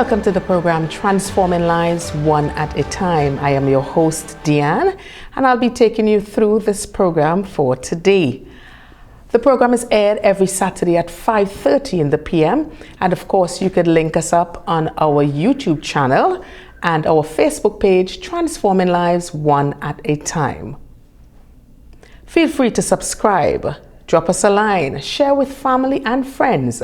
Welcome to the program Transforming Lives One at a Time. I am your host, Deanne, and I'll be taking you through this program for today. The program is aired every Saturday at 5:30 in the p.m. And of course, you could link us up on our YouTube channel and our Facebook page, Transforming Lives One at a Time. Feel free to subscribe, drop us a line, share with family and friends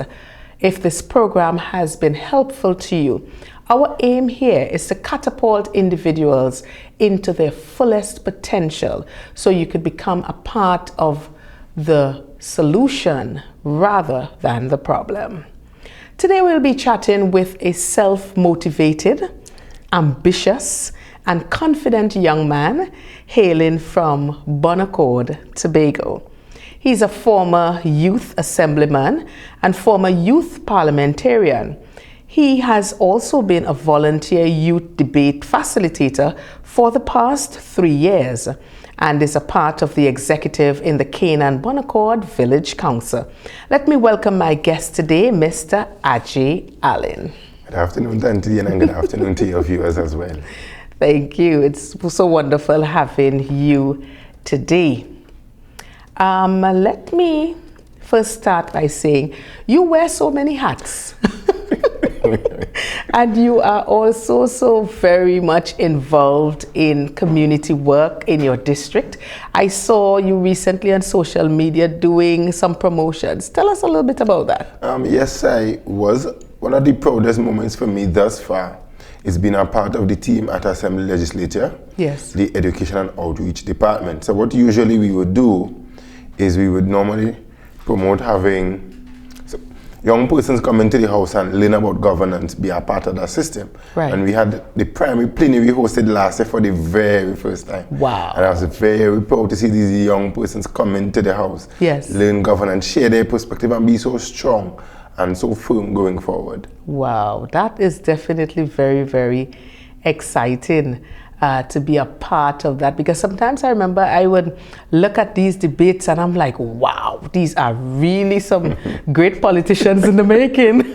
if this program has been helpful to you. Our aim here is to catapult individuals into their fullest potential so you could become a part of the solution rather than the problem. Today we'll be chatting with a self-motivated, ambitious, and confident young man hailing from Bon Accord, Tobago. He's a former youth assemblyman and former youth parliamentarian. He has also been a volunteer youth debate facilitator for the past 3 years and is a part of the executive in the Canaan Bon Accord Village Council. Let me welcome my guest today, Mr. Ajay Alleyne. Good afternoon, Auntie, and good afternoon to your viewers as well. Thank you. It's so wonderful having you today. Let me first start by saying you wear so many hats. And you are also so very much involved in community work in your district. I saw you recently on social media doing some promotions. Tell us a little bit about that. Yes, I was. One of the proudest moments for me thus far is being a part of the team at Assembly Legislature, yes, the Education and Outreach Department. So what usually we would do is we would normally promote having young persons come into the house and learn about governance, be a part of that system. Right. And we had the primary plenary we hosted last year for the very first time. Wow. And I was very proud to see these young persons come into the house, yes, learn governance, share their perspective, and be so strong and so firm going forward. Wow, that is definitely very, very exciting. To be a part of that, because sometimes I remember I would look at these debates and I'm like, wow, these are really some great politicians in the making.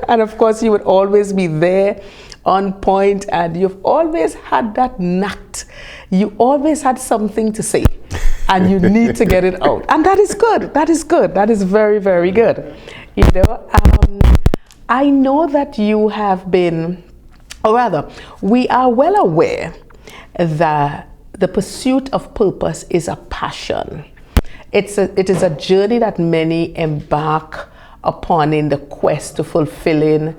And of course you would always be there on point, and you've always had that knack. You always had something to say and you need to get it out, and that is good. That is good. That is very, very good. You know, I know that you have been, or rather, we are well aware that the pursuit of purpose is a passion. It is a journey that many embark upon in the quest to a fulfilling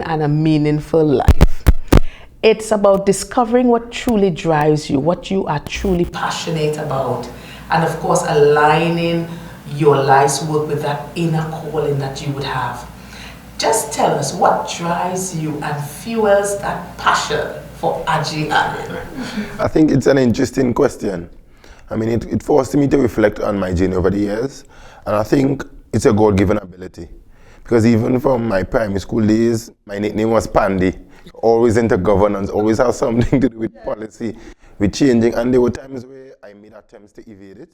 and a meaningful life. It's about discovering what truly drives you, what you are truly passionate about, and of course aligning your life's work with that inner calling that you would have. Just tell us what drives you and fuels that passion for Ajay Alleyne. I think it's an interesting question. I mean, it forced me to reflect on my journey over the years, and I think it's a God-given ability. Because even from my primary school days, my nickname was Pandy. Always into governance, always has something to do with policy, with changing, and there were times where I made attempts to evade it.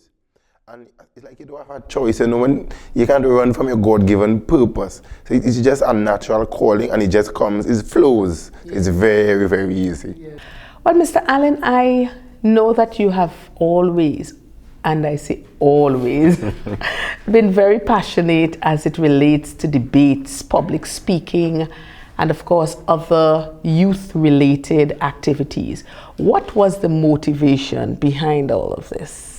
And it's like you don't have a choice, you know, when you can't run from your God-given purpose. So it's just a natural calling, and it just comes, it flows. Yeah. It's very, very easy. Yeah. Well, Mr. Alleyne, I know that you have always, and I say always, been very passionate as it relates to debates, public speaking, and of course other youth-related activities. What was the motivation behind all of this?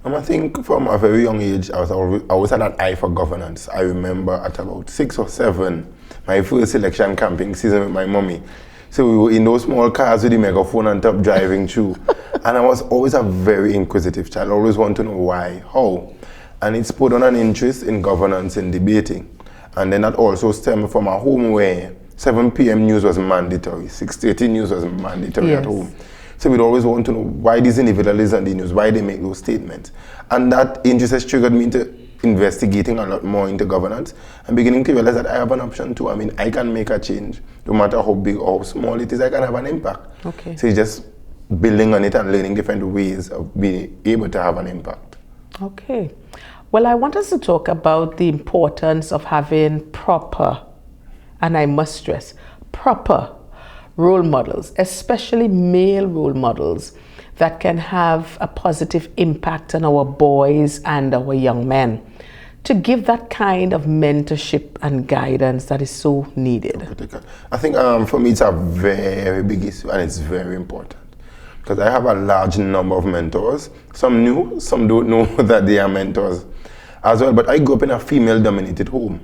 I think from a very young age, I always had an eye for governance. I remember at about 6 or 7, my first election camping season with my mommy. So we were in those small cars with the megaphone on top driving through. And I was always a very inquisitive child, always want to know why, how. And it spurred on an interest in governance and debating. And then that also stemmed from a home where 7 p.m. news was mandatory, 6:30 news was mandatory, yes, at home. So we'd always want to know why these individuals on the news, why they make those statements. And that interest has triggered me into investigating a lot more into governance and beginning to realize that I have an option too. I mean, I can make a change. No matter how big or how small it is, I can have an impact. Okay. So it's just building on it and learning different ways of being able to have an impact. Okay. Well, I want us to talk about the importance of having proper, and I must stress, proper role models, especially male role models, that can have a positive impact on our boys and our young men, to give that kind of mentorship and guidance that is so needed? I think for me it's a very big issue, and it's very important, because I have a large number of mentors. Some knew, some don't know that they are mentors as well. But I grew up in a female-dominated home,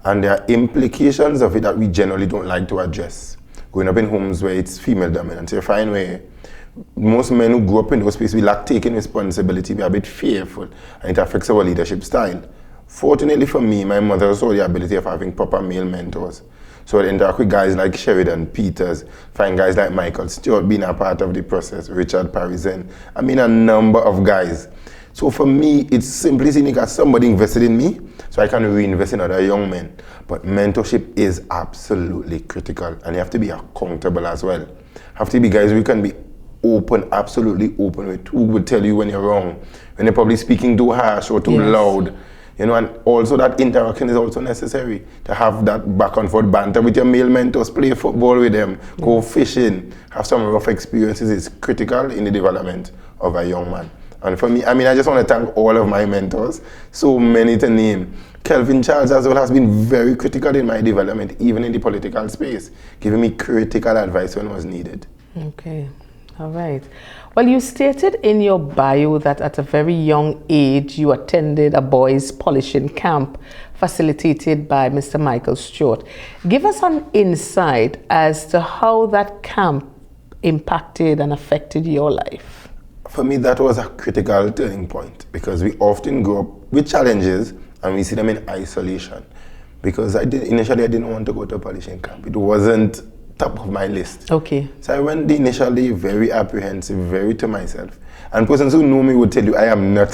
and there are implications of it that we generally don't like to address. Growing up in homes where it's female-dominant, you find where most men who grew up in those spaces, we lack taking responsibility, we're a bit fearful, and it affects our leadership style. Fortunately for me, my mother saw the ability of having proper male mentors. So I interact with guys like Sheridan Peters, find guys like Michael Stewart being a part of the process, Richard Parisen, I mean a number of guys. So for me, it's simply seeing that somebody invested in me, so I can reinvest in other young men. But mentorship is absolutely critical, and you have to be accountable as well. Have to be guys who can be open, absolutely open with, who will tell you when you're wrong, when you're probably speaking too harsh or too loud. You know, and also that interaction is also necessary, to have that back and forth banter with your male mentors, play football with them, go fishing, have some rough experiences is critical in the development of a young man. And for me, I mean, I just want to thank all of my mentors, so many to name. Kelvin Charles as well has been very critical in my development, even in the political space, giving me critical advice when it was needed. Okay. All right. Well, you stated in your bio that at a very young age you attended a boys' polishing camp facilitated by Mr. Michael Stewart. Give us an insight as to how that camp impacted and affected your life. For me, that was a critical turning point, because we often grow up with challenges and we see them in isolation. Because initially I didn't want to go to a polishing camp. It wasn't top of my list. Okay. So I went initially very apprehensive, very to myself. And persons who know me would tell you I am not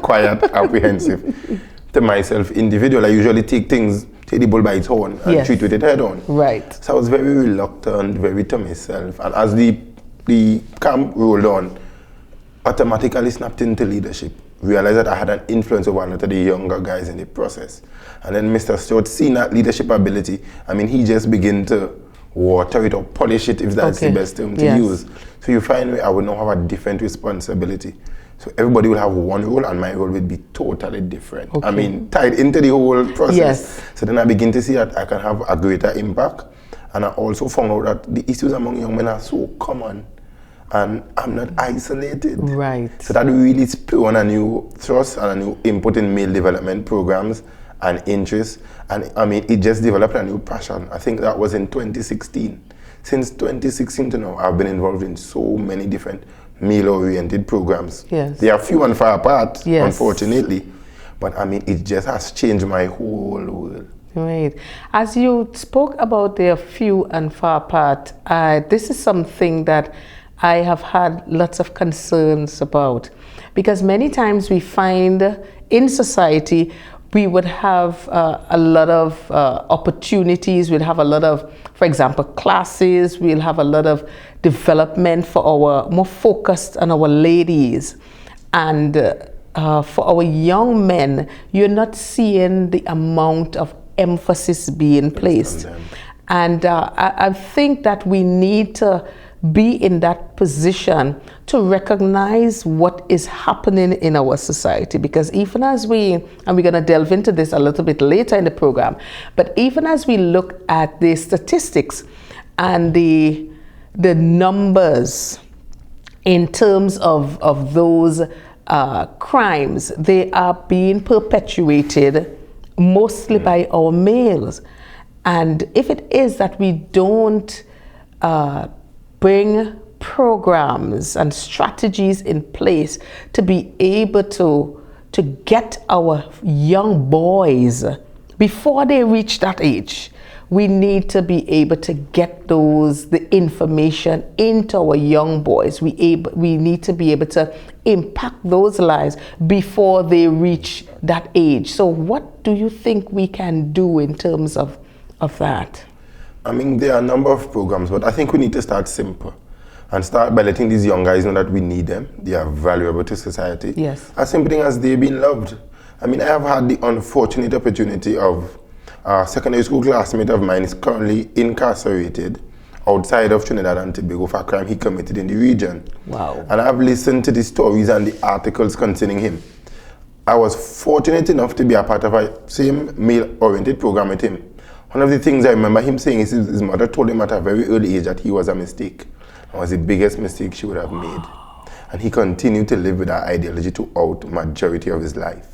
quiet, apprehensive to myself individual. I usually take the bull by its horn and treat with it head on. Right. So I was very reluctant, very to myself. And as the camp rolled on, automatically snapped into leadership. Realized that I had an influence over a lot of the younger guys in the process. And then Mr. Stewart, seeing that leadership ability, I mean, he just began to water it or polish it, if that's the best term to use. So you find I would now have a different responsibility. So everybody will have one role, and my role would be totally different. I mean, tied into the whole process. So then I begin to see that I can have a greater impact. And I also found out that the issues among young men are so common, and I'm not isolated. Right. So that really spurred on a new thrust and a new input in male development programs and interest. And I mean, it just developed a new passion. I think that was in 2016. Since 2016 to now, I've been involved in so many different male-oriented programs. They are few and far apart, unfortunately. But I mean, it just has changed my whole world. Right. As you spoke about their few and far apart, this is something that I have had lots of concerns about, because many times we find in society we would have a lot of opportunities, we'll have a lot of, for example, classes, we'll have a lot of development for our, more focused on our ladies. And for our young men, you're not seeing the amount of emphasis being placed. And I think that we need to be in that position to recognize what is happening in our society, because even as and we're going to delve into this a little bit later in the program, but even as we look at the statistics and the numbers in terms of those crimes, they are being perpetuated mostly by our males. And if it is that we don't bring programs and strategies in place to be able to get our young boys, before they reach that age, we need to be able to get the information into our young boys. We need to be able to impact those lives before they reach that age. So what do you think we can do in terms of that? I mean, there are a number of programs, but I think we need to start simple and start by letting these young guys know that we need them. They are valuable to society. Yes. As simple thing as they've been loved. I mean, I have had the unfortunate opportunity of A secondary school classmate of mine is currently incarcerated outside of Trinidad and Tobago for a crime he committed in the region. Wow. And I've listened to the stories and the articles concerning him. I was fortunate enough to be a part of a same male-oriented program with him. One of the things I remember him saying is his mother told him at a very early age that he was a mistake. It was the biggest mistake she would have made. And he continued to live with that ideology throughout the majority of his life.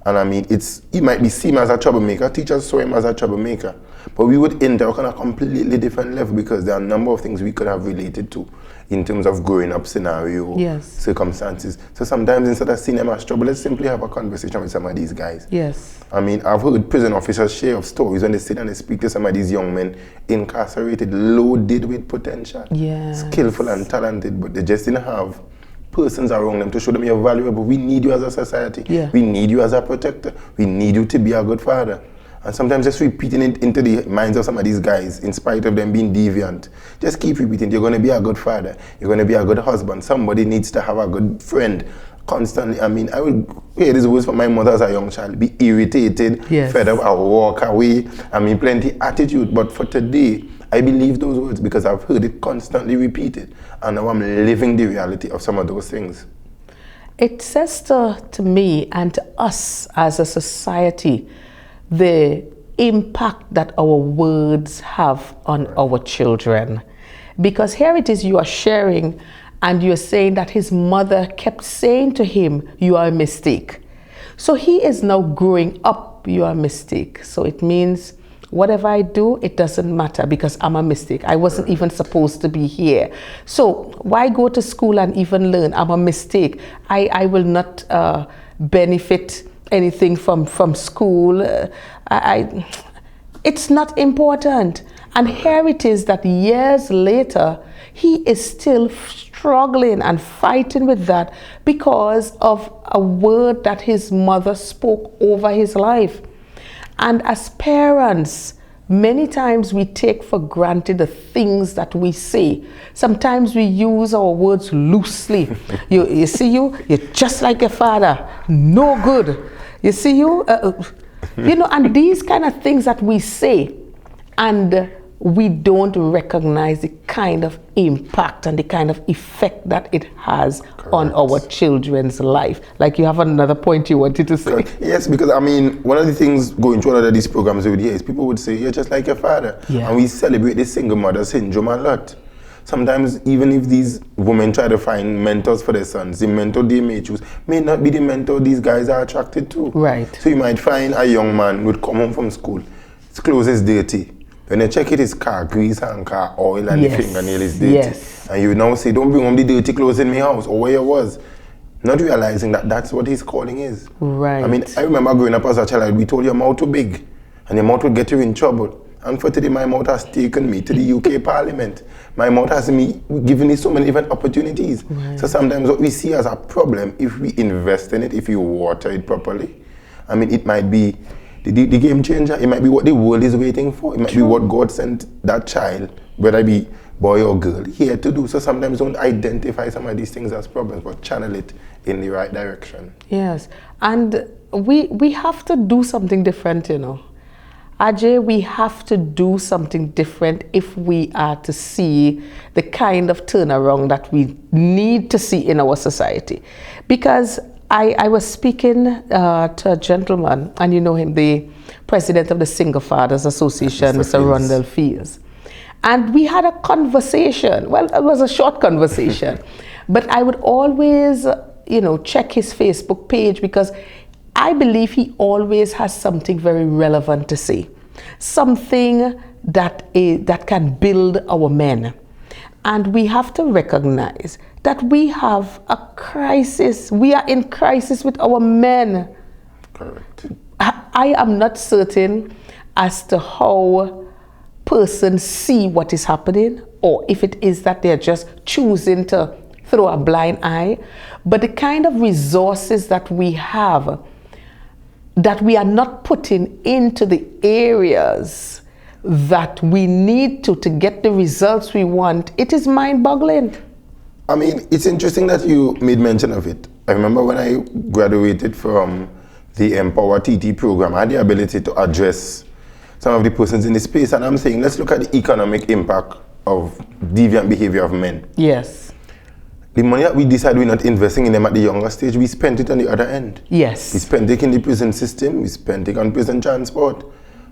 And I mean, he might be seen as a troublemaker. Teachers saw him as a troublemaker. But we would interact on a completely different level because there are a number of things we could have related to in terms of growing up scenario, yes, circumstances. So sometimes instead of seeing them as trouble, let's simply have a conversation with some of these guys. Yes. I mean, I've heard prison officers share of stories when they sit and they speak to some of these young men incarcerated, loaded with potential, yes, skillful and talented, but they just didn't have persons around them to show them you're valuable. We need you as a society. Yeah. We need you as a protector. We need you to be a good father. And sometimes just repeating it into the minds of some of these guys, in spite of them being deviant, just keep repeating, you're going to be a good father, you're going to be a good husband, somebody needs to have a good friend constantly. I mean, I would hear these words from my mother as a young child, be irritated, yes, fed up, I walk away. I mean, plenty attitude, but for today, I believe those words because I've heard it constantly repeated, and now I'm living the reality of some of those things. It says to me and to us as a society, the impact that our words have on our children. Because here it is, you are sharing and you're saying that his mother kept saying to him, you are a mistake. So he is now growing up, you are a mistake. So it means whatever I do, it doesn't matter because I'm a mistake. I wasn't even supposed to be here. So why go to school and even learn? I'm a mistake. I will not benefit anything from school. It's not important. And here it is that years later, he is still struggling and fighting with that because of a word that his mother spoke over his life. And as parents, many times we take for granted the things that we say. Sometimes we use our words loosely. You see, you're just like your father, no good. You see, and these kind of things that we say, and we don't recognize the kind of impact and the kind of effect that it has on our children's life. Like you have another point you wanted to say. Correct. Yes, because I mean, one of the things going through all of these programs over the years, people would say, you're just like your father. Yeah. And we celebrate the single mother syndrome a lot. Sometimes even if these women try to find mentors for their sons, the mentor they may choose may not be the mentor these guys are attracted to. Right. So you might find a young man would come home from school, his clothes is dirty. When you check it, his car grease and car oil and the fingernail is dirty. Yes. And you now say, don't bring home the dirty clothes in my house or where you was. Not realizing that that's what his calling is. Right. I mean, I remember growing up as a child, we told your mouth too big and your mouth will get you in trouble. And for today, my mouth has taken me to the UK Parliament. My mouth has given me so many different opportunities. Right. So sometimes what we see as a problem, if we invest in it, if you water it properly, I mean, it might be the game changer. It might be what the world is waiting for. It might be what God sent that child, whether it be boy or girl, here to do. So sometimes don't identify some of these things as problems, but channel it in the right direction. Yes, and we have to do something different, Ajay, we have to do something different if we are to see the kind of turnaround that we need to see in our society. Because I was speaking to a gentleman, and you know him, the president of the Single Fathers Association, Mr. Rondell Fields. And we had a conversation. Well, it was a short conversation. But I would always, check his Facebook page because I believe he always has something very relevant to say. Something that can build our men. And we have to recognize that we have a crisis. We are in crisis with our men. Correct. I am not certain as to how persons see what is happening, or if it is that they're just choosing to throw a blind eye. But the kind of resources that we have, that we are not putting into the areas that we need to get the results we want, it is mind-boggling. I mean, it's interesting that you made mention of it. I remember when I graduated from the Empower TT program, I had the ability to address some of the persons in the space, and I'm saying, let's look at the economic impact of deviant behavior of men. Yes. The money that we decide we're not investing in them at the younger stage, we spent it on the other end. Yes. We spent it in the prison system, we spent it on prison transport.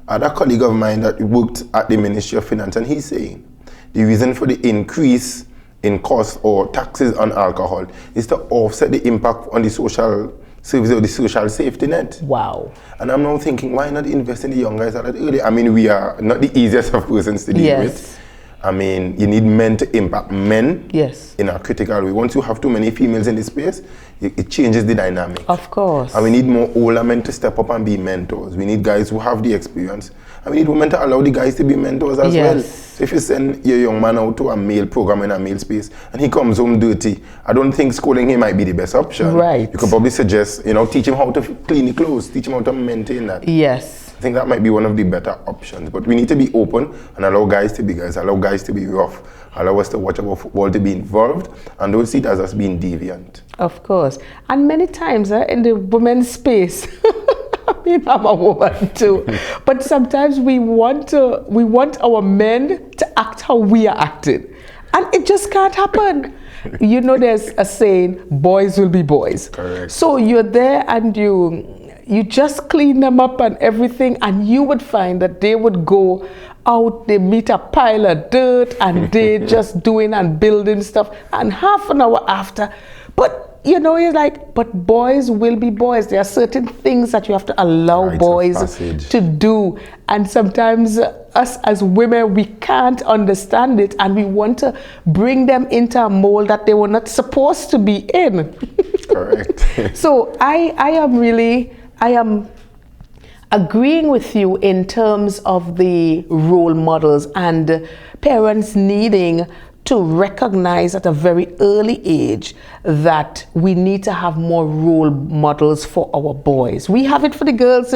I had a colleague of mine that worked at the Ministry of Finance, and he's saying the reason for the increase in cost or taxes on alcohol is to offset the impact on the social service or the social safety net. Wow. And I'm now thinking, why not invest in the young guys at that early? I mean, we are not the easiest of persons to deal with. I mean, you need men to impact men in a critical way. Once you have too many females in the space, it changes the dynamic. Of course. And we need more older men to step up and be mentors. We need guys who have the experience. And we need women to allow the guys to be mentors as well. So if you send your young man out to a male program in a male space and he comes home dirty, I don't think schooling him might be the best option. Right. You could probably suggest, teach him how to clean the clothes, teach him how to maintain that. Yes. I think that might be one of the better options. But we need to be open and allow guys to be guys, allow guys to be rough, allow us to watch our football, to be involved, and don't see it as us being deviant. Of course. And many times in the women's space, I mean, I'm a woman too, but sometimes we want our men to act how we are acting. And it just can't happen. There's a saying, boys will be boys. Correct. So you're there and you just clean them up and everything, and you would find that they would go out, they meet a pile of dirt, and they just doing and building stuff, and half an hour after, but you're like, but boys will be boys. There are certain things that you have to allow boys to do, and sometimes us as women, we can't understand it, and we want to bring them into a mold that they were not supposed to be in. Correct. So I am agreeing with you in terms of the role models and parents needing to recognize at a very early age that we need to have more role models for our boys. We have it for the girls,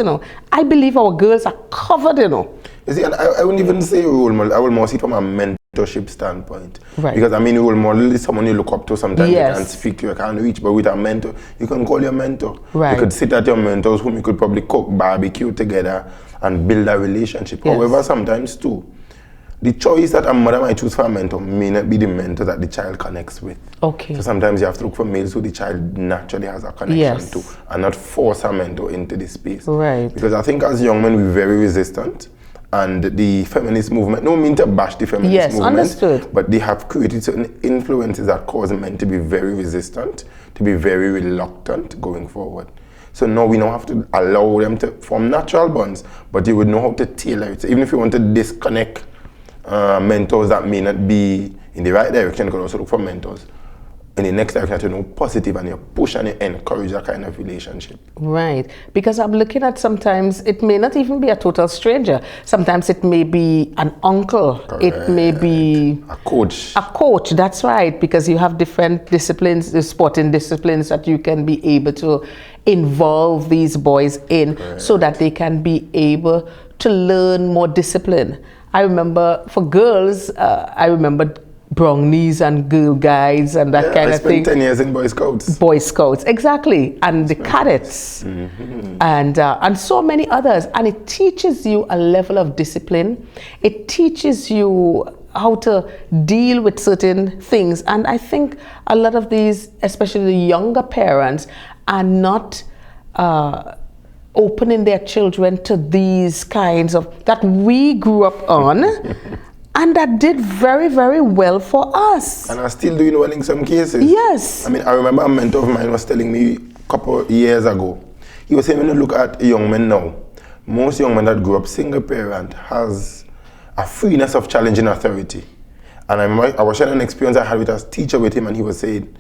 I believe our girls are covered, You see, and I wouldn't even say role model. I would more see it from a mentorship standpoint. Right. Because a role model is someone you look up to sometimes. Yes. You can't speak to, you can't reach, but with a mentor, you can call your mentor. Right. You could sit at your mentors whom you could probably cook, barbecue together and build a relationship. Yes. However, sometimes too, the choice that a mother might choose for a mentor may not be the mentor that the child connects with. Okay. So sometimes you have to look for males who the child naturally has a connection to, and not force a mentor into this space. Right. Because I think as young men, we're very resistant. And the feminist movement, no mean to bash the feminist movement, understood. but they have created certain influences that cause men to be very resistant, to be very reluctant going forward. So now we don't have to allow them to form natural bonds, but you would know how to tailor it. So even if you want to disconnect mentors that may not be in the right direction, you can also look for mentors in the next direction to know positive, and you push and you encourage that kind of relationship. Right, because I'm looking at sometimes it may not even be a total stranger. Sometimes it may be an uncle. Correct. It may be a coach. A coach, that's right, because you have different disciplines, the sporting disciplines that you can be able to involve these boys in. Correct. So that they can be able to learn more discipline. I remember for girls, I remember brownies and girl guides and that kind of thing. I spent 10 years in Boy Scouts. Boy Scouts, exactly, and the cadets, and so many others. And it teaches you a level of discipline. It teaches you how to deal with certain things. And I think a lot of these, especially the younger parents, are not opening their children to these kinds of, that we grew up on, and that did very, very well for us. And are still doing well in some cases. Yes. I mean, I remember a mentor of mine was telling me a couple of years ago, he was saying when you look at young men now, most young men that grew up single parent has a freeness of challenging authority. And I remember I was sharing an experience I had with a teacher with him, and he was saying,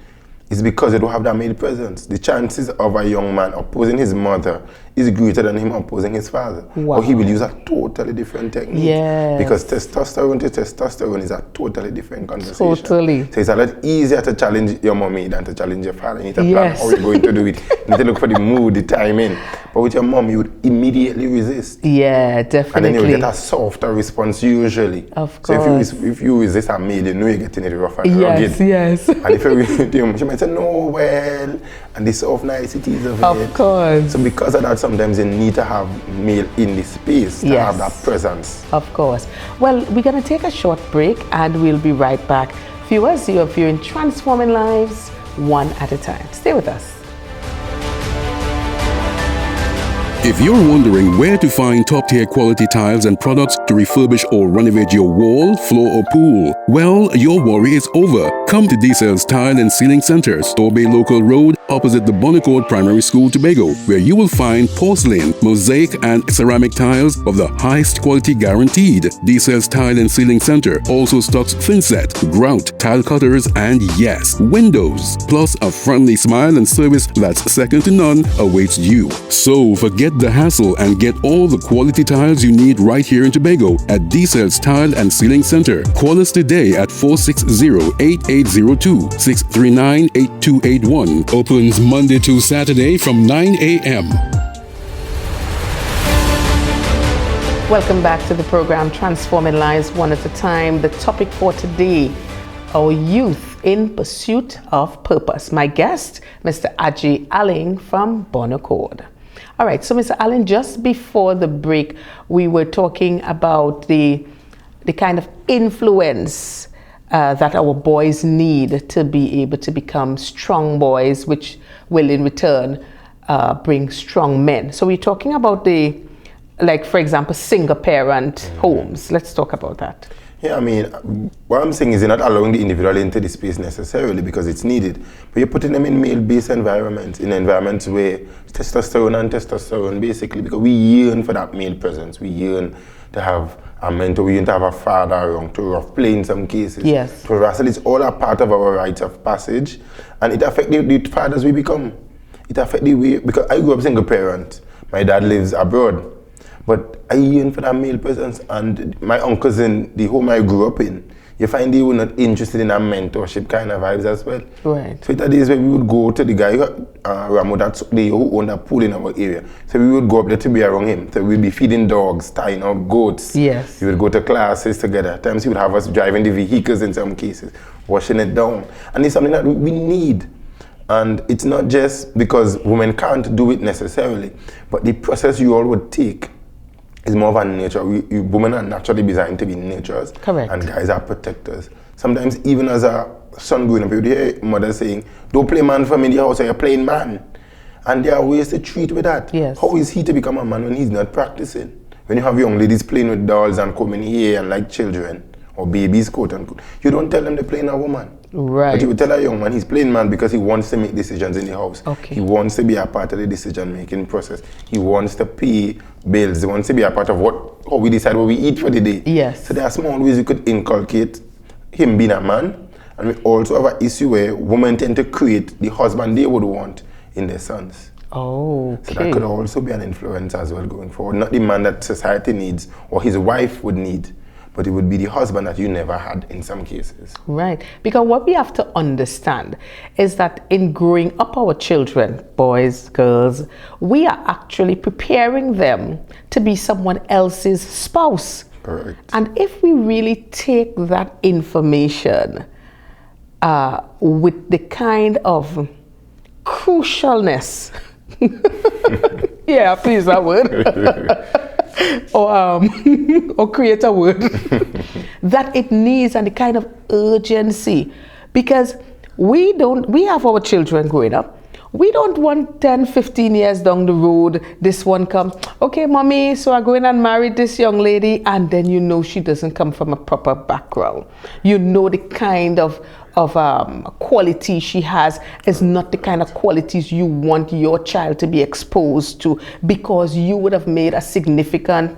it's because they don't have that male presence. The chances of a young man opposing his mother is greater than him opposing his father. Wow. Or he will use a totally different technique. Yes. Because testosterone to testosterone is a totally different conversation. Totally. So it's a lot easier to challenge your mommy than to challenge your father. You need to plan Yes. how you're going to do it. You need to look for the mood, the timing. But with your mom, you would immediately resist. Yeah, definitely. And then you get a softer response usually. Of course. So if you resist a male, you know you're getting it rough and rugged. Yes. And if you resist him, she might say, no, well, and the soft niceties of it. Of course. So because of that, sometimes you need to have male in the space to have that presence. Of course. Well, we're going to take a short break and we'll be right back. Viewers, you are viewing Transforming Lives One at a Time. Stay with us. If you're wondering where to find top-tier quality tiles and products to refurbish or renovate your wall, floor or pool, well, your worry is over. Come to D-Cells Tile and Ceiling Center, Store Bay Local Road, opposite the Bonaccord Primary School, Tobago, where you will find porcelain, mosaic and ceramic tiles of the highest quality guaranteed. D-Cells Tile and Ceiling Center also stocks thinset, grout, tile cutters and yes, windows. Plus a friendly smile and service that's second to none awaits you. So forget the hassle and get all the quality tiles you need right here in Tobago at D-Cells Tile and Ceiling Center. Call us today at 460-8802, 639-8281. Opens Monday to Saturday from 9 a.m. Welcome back to the program Transforming Lives One at a Time. The topic for today, our youth in pursuit of purpose. My guest, Mr. Ajay Alleyne from Bonaccord. All right, so Mr. Alleyne, just before the break, we were talking about the kind of influence that our boys need to be able to become strong boys, which will in return bring strong men. So we're talking about for example, single parent homes. Let's talk about that. Yeah, I mean, what I'm saying is you're not allowing the individual into the space necessarily because it's needed, but you're putting them in male-based environments, in environments where testosterone basically, because we yearn for that male presence. We yearn to have a mentor, we yearn to have a father around, to rough play in some cases. Yes. To wrestle, it's all a part of our rites of passage, and it affects the fathers we become. It affects the way, because I grew up single parent. My dad lives abroad. But I yearn for that male presence, and my uncles in the home I grew up in, you find they were not interested in a mentorship kind of vibes as well. Right. So it are days where we would go to the guy, Ramo, that's the who owned a pool in our area. So we would go up there to be around him. So we'd be feeding dogs, tying up goats. Yes. We would go to classes together. At times he would have us driving the vehicles in some cases, washing it down. And it's something that we need. And it's not just because women can't do it necessarily, but the process you all would take is more of a nature. Women are naturally designed to be nurturers. Correct. And guys are protectors. Sometimes even as a son growing up, you hear mother saying, don't play man for me in the house, or you're playing man. And there are ways to treat with that. Yes. How is he to become a man when he's not practicing? When you have young ladies playing with dolls and combing hair and like children, or babies, quote unquote, you don't tell them they're playing a woman. Right. But you would tell a young man he's playing man because he wants to make decisions in the house. Okay. He wants to be a part of the decision-making process. He wants to pay bills. He wants to be a part of how we decide what we eat for the day. Yes. So there are small ways we could inculcate him being a man. And we also have an issue where women tend to create the husband they would want in their sons. Oh, okay. So that could also be an influence as well going forward. Not the man that society needs or his wife would need, but it would be the husband that you never had in some cases. Right. Because what we have to understand is that in growing up our children, boys, girls, we are actually preparing them to be someone else's spouse. Correct. And if we really take that information with the kind of crucialness, yeah, please, that word. or create a word that it needs, and the kind of urgency, because we have our children growing up. We don't want 10, 15 years down the road, this one comes, okay, mommy, so I go in and marry this young lady, and then you know she doesn't come from a proper background. You know the kind of quality she has is not the kind of qualities you want your child to be exposed to, because you would have made a significant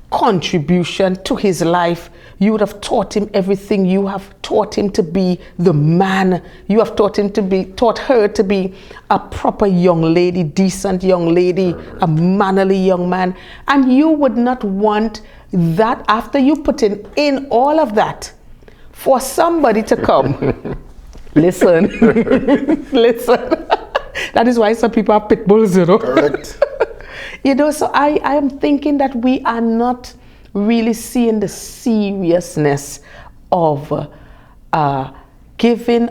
contribution to his life. You would have taught him everything. You have taught him to be the man. You have taught her to be a proper young lady, decent young lady, a mannerly young man. And you would not want that, after you put in all of that, for somebody to come. Listen. Listen. That is why some people are pit bulls, you know. Correct. You know, so I am thinking that we are not really seeing the seriousness of giving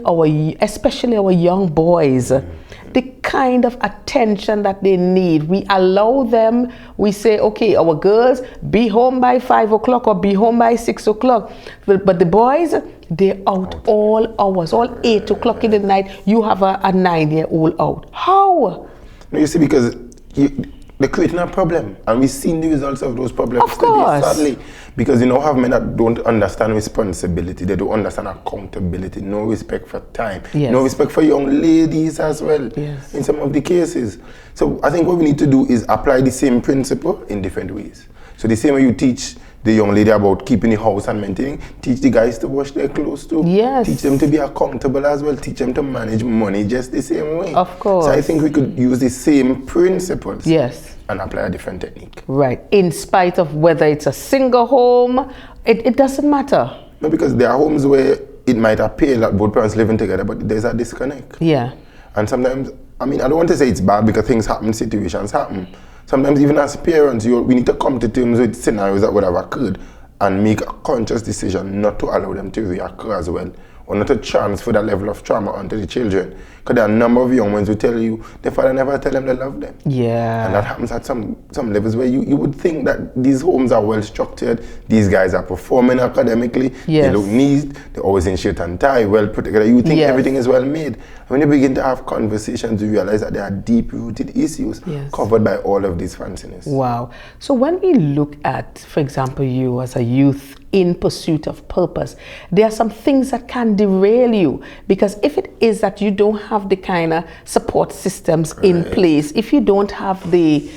especially our young boys, the kind of attention that they need. We allow them, we say, okay, our girls, be home by 5 o'clock or be home by 6 o'clock. But the boys, they're out all hours, all 8 o'clock in the night. You have a 9-year-old out. How? No, you see, because they're creating a problem, and we've seen the results of those problems Of course. today, sadly. Because you now have men that don't understand responsibility, they don't understand accountability, no respect for time, Yes. no respect for young ladies as well, Yes. in some of the cases. So I think what we need to do is apply the same principle in different ways. So the same way you teach the young lady about keeping the house and maintaining, teach the guys to wash their clothes too. Yes. Teach them to be accountable as well, teach them to manage money just the same way. Of course. So I think we could use the same principles. Yes. And apply a different technique. Right. In spite of whether it's a single home, it doesn't matter. No, because there are homes where it might appear that both parents living together, but there's a disconnect. Yeah. And sometimes, I mean, I don't want to say it's bad because things happen, situations happen. Sometimes even as parents, we need to come to terms with scenarios that would have occurred and make a conscious decision not to allow them to reoccur as well, or not to transfer that level of trauma onto the children. Because there are a number of young ones who tell you their father never tell them they love them. Yeah. And that happens at some levels where you would think that these homes are well structured, these guys are performing academically, Yes. they look neat, they're always in shirt and tie, well put together. You think Yes. everything is well made. And when you begin to have conversations, you realize that there are deep-rooted issues Yes. covered by all of this fanciness. Wow. So when we look at, for example, you as a youth in pursuit of purpose, there are some things that can derail you, because if it is that you don't have the kind of support systems in place, if you don't have the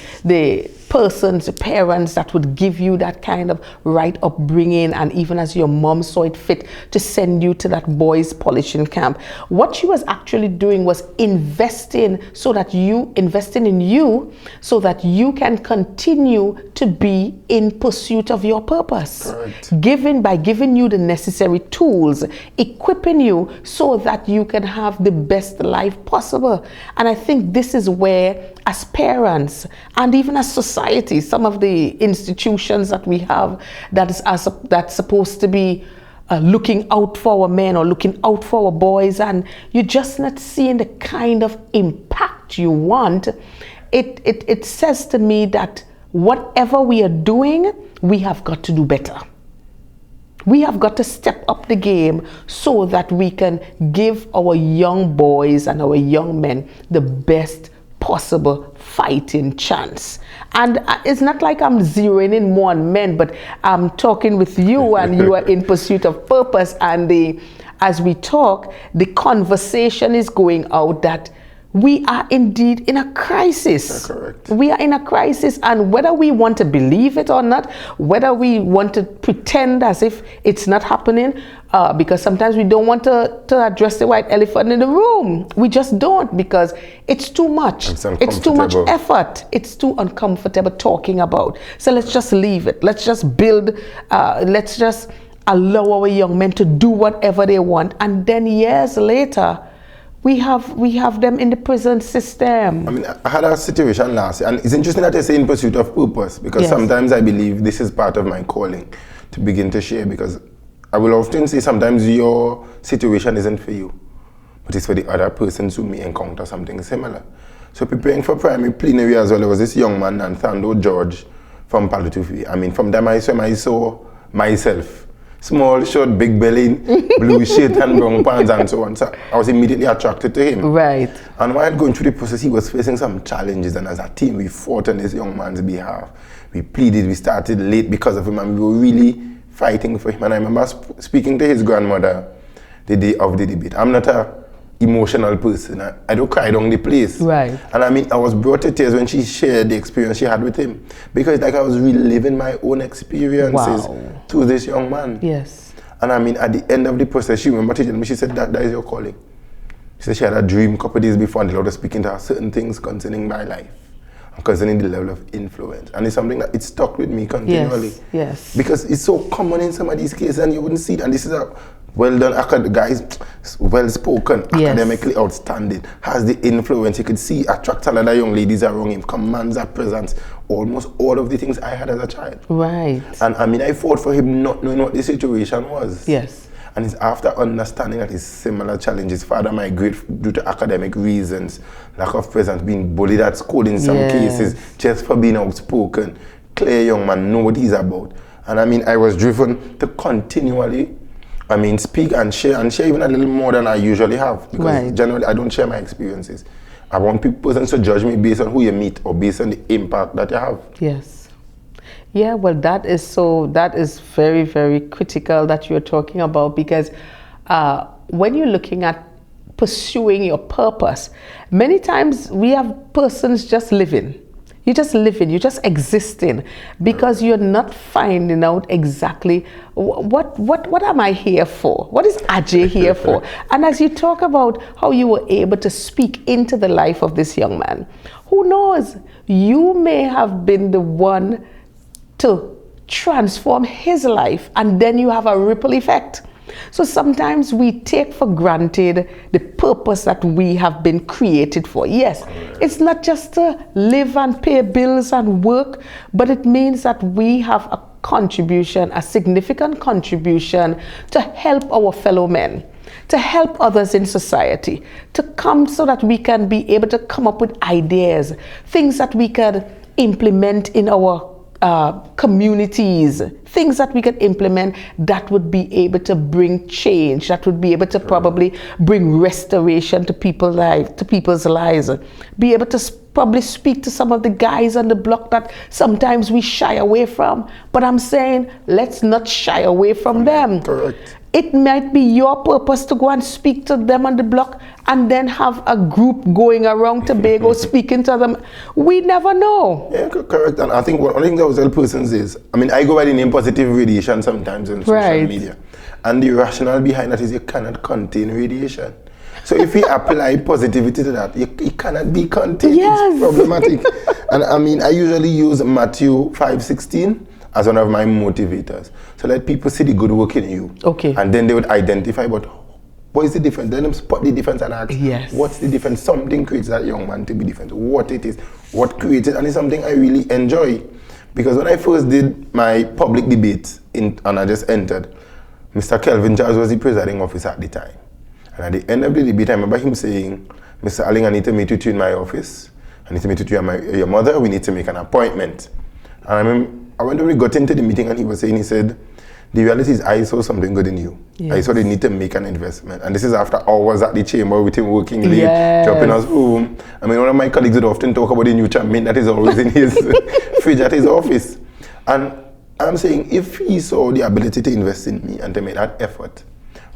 persons, the parents that would give you that kind of right upbringing, and even as your mom saw it fit to send you to that boys polishing camp, what she was actually doing was investing in you so that you can continue to be in pursuit of your purpose. Correct. By giving you the necessary tools, equipping you so that you can have the best life possible. And I think this is where, as parents and even as society, some of the institutions that we have that's supposed to be looking out for our men or looking out for our boys, and you're just not seeing the kind of impact you want, it says to me that whatever we are doing, we have got to do better. We have got to step up the game so that we can give our young boys and our young men the best possible fighting chance. And it's not like I'm zeroing in more on men, but I'm talking with you and you are in pursuit of purpose, and as we talk, the conversation is going out that we are indeed in a crisis. That's correct. We are in a crisis, and whether we want to believe it or not, whether we want to pretend as if it's not happening, because sometimes we don't want to address the white elephant in the room. We just don't, because it's too much. It's too much effort. It's too uncomfortable talking about. So let's just leave it. Let's just build, let's just allow our young men to do whatever they want. And then years later, we have them in the prison system. I mean, I had a situation last year, and it's interesting that you say in pursuit of purpose, because sometimes I believe this is part of my calling to begin to share, because I will often say sometimes your situation isn't for you, but it's for the other persons who may encounter something similar. So preparing for primary plenary as well, there was this young man, Nathando George, from Palatufi. I mean, from them I saw myself. Small, short, big belly, blue shirt and brown pants and so on. So I was immediately attracted to him. Right. And while going through the process, he was facing some challenges, and as a team, we fought on this young man's behalf. We pleaded, we started late because of him, and we were really fighting for him. And I remember speaking to his grandmother the day of the debate. I'm not a emotional person. I don't cry down the place. Right. And I mean, I was brought to tears when she shared the experience she had with him, because like I was reliving my own experiences to this young man. Yes. And I mean, at the end of the process, she remembered telling me, she said, that is your calling. She said she had a dream a couple of days before, and the Lord was speaking to her certain things concerning my life and concerning the level of influence. And it's something that it stuck with me continually. Yes. Because it's so common in some of these cases, and you wouldn't see it. And this is a well done guys, well spoken, academically outstanding, has the influence. You could see attracts a lot of young ladies around him, commands a presence almost all of the things I had as a child. Right. And I mean, I fought for him not knowing what the situation was. Yes. And it's after understanding that his similar challenges, father migrated due to academic reasons, lack of presence, being bullied at school in some cases, just for being outspoken. Clear young man, know what he's about. And I mean, I was driven to continually, I mean, speak and share even a little more than I usually have. Because generally, I don't share my experiences. I want persons to judge me based on who you meet or based on the impact that you have. Yes. Yeah, well, that is very, very critical that you're talking about, because when you're looking at pursuing your purpose, many times we have persons just living. You're just living, you're just existing, because you're not finding out exactly what am I here for? What is Ajay here for? And as you talk about how you were able to speak into the life of this young man, who knows, you may have been the one to transform his life, and then you have a ripple effect. So sometimes we take for granted the purpose that we have been created for. Yes, it's not just to live and pay bills and work, but it means that we have a contribution, a significant contribution to help our fellow men, to help others in society, to come so that we can be able to come up with ideas, things that we can implement in our communities, things that we can implement that would be able to bring change, that would be able to probably bring restoration to people's lives, be able to probably speak to some of the guys on the block that sometimes we shy away from. But I'm saying, let's not shy away from them. Correct. It might be your purpose to go and speak to them on the block and then have a group going around Tobago speaking to them. We never know. Yeah, correct. And I think one thing that I tell persons is, I mean, I go by the name positive radiation sometimes on social media. And the rationale behind that is you cannot contain radiation. So if you apply positivity to that, it cannot be contained. Yes. It's problematic. And I mean, I usually use Matthew 5:16 as one of my motivators. So let people see the good work in you. Okay. And then they would identify, but what is the difference? Then them spot the difference and ask, what's the difference? Something creates that young man to be different. What it is, what creates it, and it's something I really enjoy. Because when I first did my public debate, and I just entered, Mr. Kelvin Charles was the presiding officer at the time. And at the end of the debate, I remember him saying, Mr. Alleyne, I need to meet with you in my office. I need to meet with you and your mother. We need to make an appointment. And I remember, when we got into the meeting and he said, the reality is I saw something good in you. Yes. I saw they need to make an investment. And this is after hours at the chamber with him working late, dropping us home. I mean, one of my colleagues would often talk about the new champion that is always in his fridge at his office. And I'm saying, if he saw the ability to invest in me and to make that effort,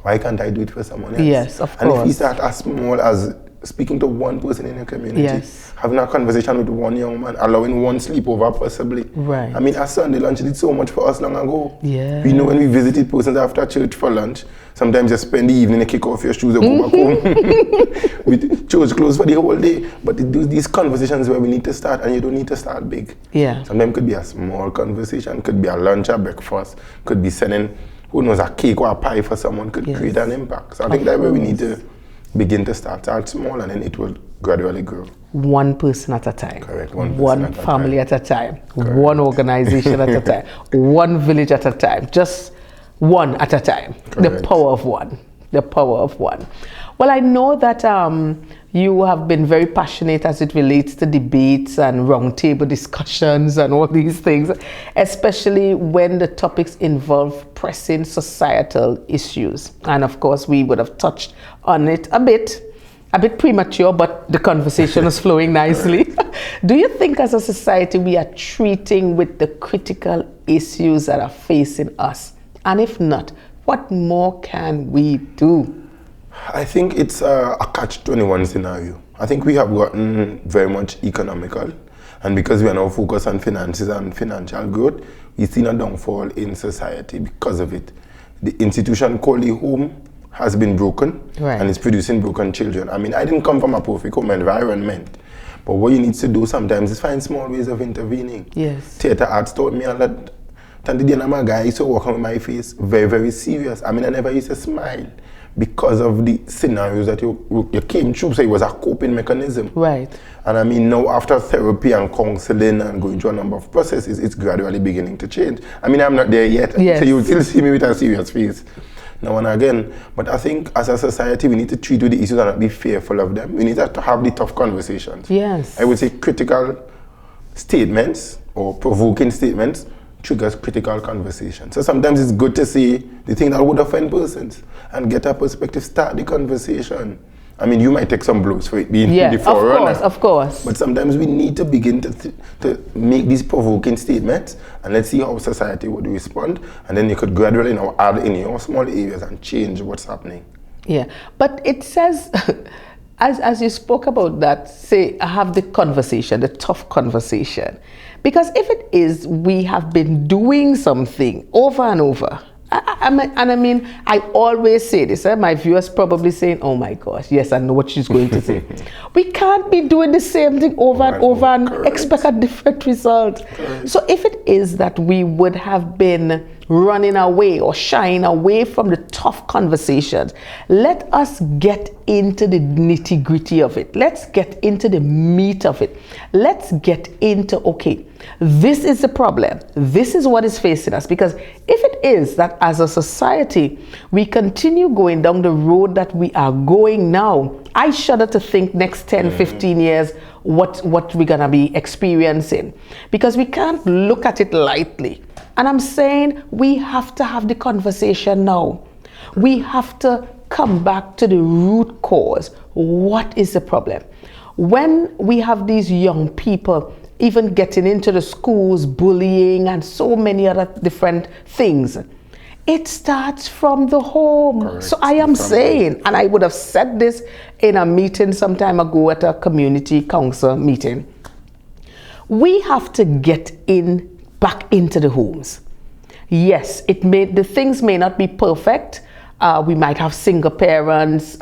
why can't I do it for someone else? Yes, of course. And if he start as small as speaking to one person in the community, having a conversation with one young man, allowing one sleepover possibly. Right. I mean, our Sunday lunch did so much for us long ago. Yeah. We know when we visited persons after church for lunch, sometimes you spend the evening and kick off your shoes and go back home with church closed for the whole day. But these conversations where we need to start, and you don't need to start big. Yeah. Sometimes it could be a small conversation, could be a lunch or breakfast, could be sending, who knows, a cake or a pie for someone, could create an impact. So I think that's where we need to begin to start small, and then it will gradually grow. One person at a time. Correct. One family at a time. Correct. One organization at a time. One village at a time. Just one at a time. Correct. The power of one. The power of one. Well, I know that you have been very passionate as it relates to debates and roundtable discussions and all these things, especially when the topics involve pressing societal issues. And of course, we would have touched on it a bit premature, but the conversation is flowing nicely. Do you think as a society we are treating with the critical issues that are facing us? And if not, what more can we do? I think it's a catch-21 scenario. I think we have gotten very much economical, and because we are now focused on finances and financial growth, we've seen a downfall in society because of it. The institution called the home has been broken, and it's producing broken children. I mean, I didn't come from a perfect home environment, but what you need to do sometimes is find small ways of intervening. Yes. Theater arts taught me a lot. Tanti Diana, my guy, used to walk on my face, very, very serious. I mean, I never used to smile. because of the scenarios that you came through. So it was a coping mechanism. Right. And I mean, now after therapy and counseling and going through a number of processes, it's gradually beginning to change. I mean, I'm not there yet. Yes. So you will still see me with a serious face now and again. But I think as a society, we need to treat with the issues and not be fearful of them. We need to have the tough conversations. Yes. I would say critical statements or provoking statements triggers critical conversation. So sometimes it's good to say the thing that would offend persons and get a perspective, start the conversation. I mean, you might take some blows for it being the forerunner. Of course. But sometimes we need to begin to make these provoking statements, and let's see how society would respond, and then you could gradually add in your small areas and change what's happening. Yeah, but it says, as you spoke about that, say, have the conversation, the tough conversation. Because if it is, we have been doing something over and over. I mean, I always say this, my viewers probably saying, oh my gosh, yes, I know what she's going to say. We can't be doing the same thing over and over and expect a different result. Correct. So if it is that we would have been running away or shying away from the tough conversations, let us get into the nitty-gritty of it. Let's get into the meat of it. Let's get into, okay, this is the problem. This is what is facing us. Because if it is that as a society, we continue going down the road that we are going now, I shudder to think next 10, 15 years, what we're going to be experiencing. Because we can't look at it lightly. And I'm saying we have to have the conversation now. We have to come back to the root cause. What is the problem? When we have these young people even getting into the schools, bullying and so many other different things, it starts from the home. Correct. So I am saying, and I would have said this in a meeting some time ago at a community council meeting, we have to get back into the homes. Yes, the things may not be perfect. We might have single parents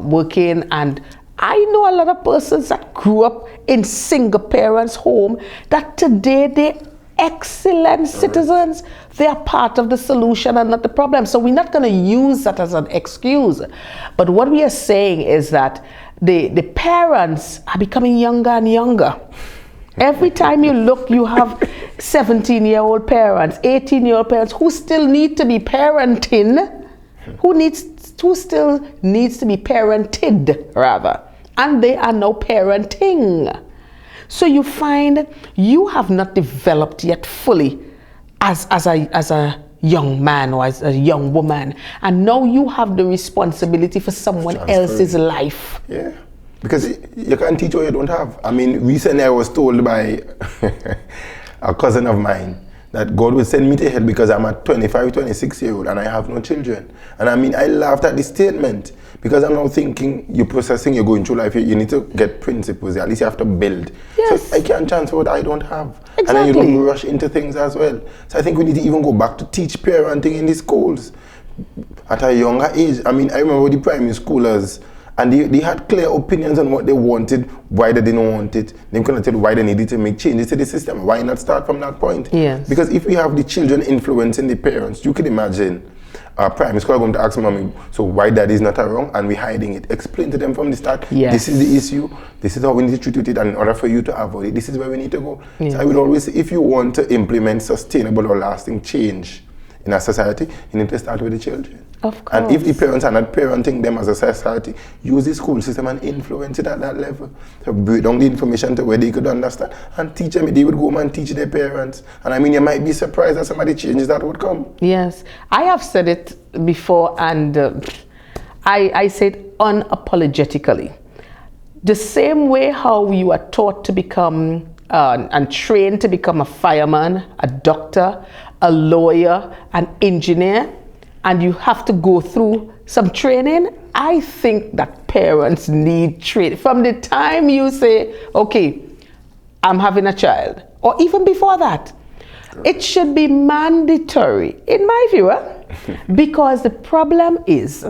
working, and I know a lot of persons that grew up in single parents' home that today they're excellent citizens. They are part of the solution and not the problem. So we're not going to use that as an excuse. But what we are saying is that the parents are becoming younger and younger. Every time you look, you have 17-year-old parents, 18-year-old parents who still need to be parenting, who still needs to be parented, rather. And they are now parenting. So you find you have not developed yet fully as a young man or as a young woman. And now you have the responsibility for someone else's life. Yeah. Because you can't teach what you don't have. I mean, recently I was told by a cousin of mine that God will send me to hell because I'm a 25, 26-year-old and I have no children. And I mean, I laughed at this statement because I'm now thinking you're processing, you're going through life, you need to get principles, at least you have to build. Yes. So I can't transfer what I don't have. Exactly. And then you don't rush into things as well. So I think we need to even go back to teach parenting in the schools at a younger age. I mean, I remember the primary schoolers, and they had clear opinions on what they wanted, why they didn't want it. They couldn't tell why they needed to make changes to the system. Why not start from that point? Yes. Because if we have the children influencing the parents, you could imagine primary school going to ask mommy, so why daddy is not around and we're hiding it. Explain to them from the start, yes, this is the issue, this is how we need to treat it, and in order for you to avoid it, this is where we need to go. Yes. So I would always say, if you want to implement sustainable or lasting change in a society, you need to start with the children. Of course. And if the parents are not parenting them as a society, use the school system and influence it at that level. So break down the information to where they could understand and teach them. They would go home and teach their parents. And I mean, you might be surprised at some of the changes that would come. Yes. I have said it before, and I said unapologetically. The same way how you are taught to become and trained to become a fireman, a doctor, a lawyer, an engineer, and you have to go through some training, I think that parents need training. From the time you say, okay, I'm having a child, or even before that, it should be mandatory, in my view, because the problem is,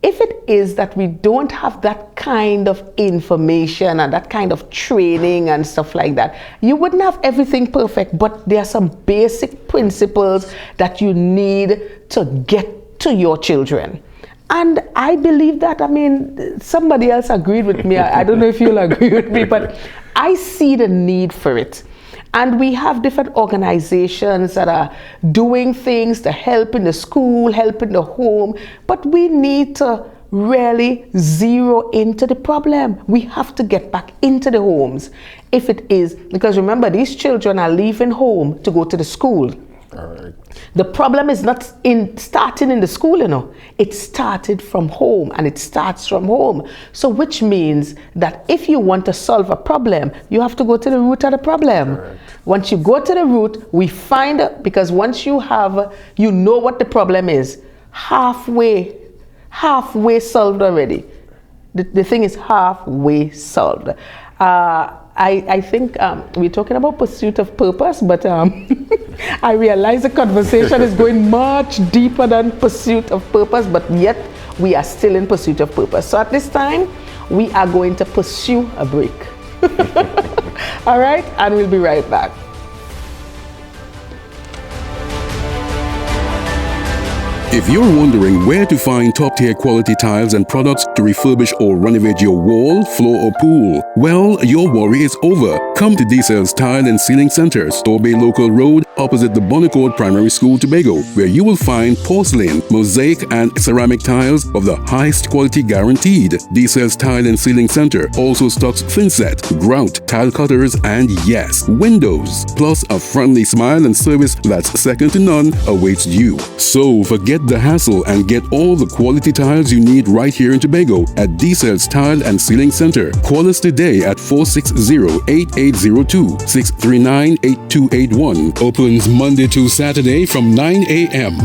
if it is that we don't have that kind of information and that kind of training and stuff like that, you wouldn't have everything perfect, but there are some basic principles that you need to get to your children. And I believe that, I mean, somebody else agreed with me. I don't know if you'll agree with me, but I see the need for it. And we have different organizations that are doing things to help in the school, help in the home, but we need to really zero into the problem. We have to get back into the homes. If it is, because remember, these children are leaving home to go to the school. All right. The problem is not starting in the school, you know. It started from home, and it starts from home. So which means that if you want to solve a problem, you have to go to the root of the problem. Correct. Once you go to the root, we find, because once you know what the problem is, halfway solved already. The thing is halfway solved. I think we're talking about pursuit of purpose, but I realize the conversation is going much deeper than pursuit of purpose, but yet we are still in pursuit of purpose. So at this time, we are going to pursue a break. All right, and we'll be right back. If you're wondering where to find top-tier quality tiles and products to refurbish or renovate your wall, floor or pool, well, your worry is over. Come to DCell's Tile and Ceiling Center, Storbay Local Road, opposite the Bonnecourt Primary School, Tobago, where you will find porcelain, mosaic and ceramic tiles of the highest quality guaranteed. DCell's Tile and Ceiling Center also stocks thinset, grout, tile cutters and yes, windows. Plus a friendly smile and service that's second to none awaits you. So forget the hassle and get all the quality tiles you need right here in Tobago at DCell's Tile and Ceiling Center. Call us today at 460-8802, 639-8281. Opens Monday to Saturday from 9 a.m.